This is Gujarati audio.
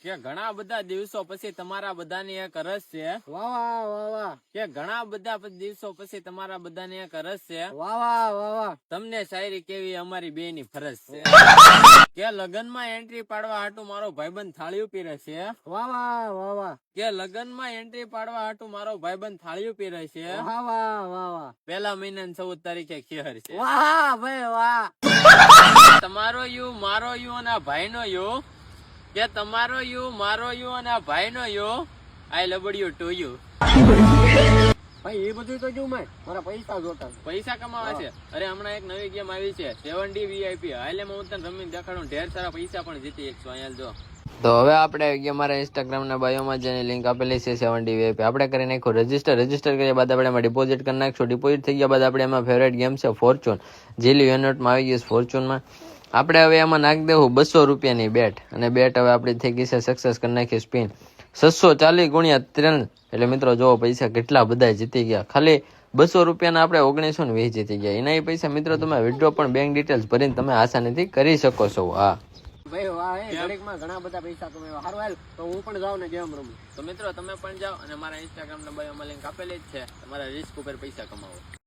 કે ઘણા બધા દિવસો પછી તમારા બધાની એક રસ છે. વાહ વાહ વાહ વાહ. કે ઘણા બધા દિવસો પછી તમારા બધાની એક રસ છે. વાહ વાહ વાહ વાહ. તમને શાયરી કેવી અમારી બે ની ફરજ છે. કે લગ્નમાં એન્ટ્રી પાડવા હાટુ મારો ભાઈબંધ થાળીઓ પીરે છે. વાહ વાહ વાહ વાહ. કે લગ્નમાં એન્ટ્રી પાડવા હાટુ મારો ભાઈબંધ થાળીઓ પીરે છે. વાહ વાહ વાહ વાહ. પેલા મહિનાની 14 તારીખે ખેહર છે. વાહ ભાઈ વાહ. તમારો યુ મારો યુ અને ભાઈનો યુ. કે તમારો યુ મારો યુ અને ભાઈનો યુ. આઈ લબડ્યું ટુ યુ. ભાઈ એ બધું તો જો મારા પૈસા જોતા પૈસા કમાવા છે. અરે હમણાં એક નવી ગેમ આવી છે 7D VIP. હાલે હું તને રમીને દેખાડું. ઢેર સારા પૈસા પણ જીતી શકશો. અહીંયા જો. તો હવે આપણે અમારા ઇન્સ્ટાગ્રામ ના બાયોમાં જેની લિંક આપેલી છે 7D VIP. આપણે કરી નાખ્યું રજીસ્ટર કર્યા બાદ આપણે એમાં ડિપોઝિટ કરી નાખશું. ડિપોઝિટ થઈ ગયા બાદ આપણે એમાં ફેવરેટ ગેમ છે ફોર્ચ્યુન. જેલી યુનિટમાં આવી ગઈ છે ફોર્ચ્યુનમાં. આપણે હવે એમાં નાખી દેવું 200 રૂપિયાની બેટ. અને બેટ હવે આપણી થઈ ગઈ છે સક્સેસ કરી નાખી સ્પિન 640 ગુણ્યા 3. એટલે મિત્રો જો પૈસા કેટલા બધા જીતી ગયા. ખાલી 200 રૂપિયાના આપણે 1920 જીતી ગયા. એના એ પૈસા મિત્રો તમે વિડ્રો પણ બેંક ડિટેલ્સ ભરીને તમે આસાનીથી કરી શકો છો. હા ભાઈ વાહ. ઘડીકમાં ઘણા બધા પૈસા તમે સારું હાલ તો હું પણ જાઉં ને ગેમ રમું. તો મિત્રો તમે પણ જાઓ અને મારા ઇન્સ્ટાગ્રામ ના બાયોમાં લિંક આપેલી જ છે. તમારા રિસ્ક ઉપર પૈસા કમાવો.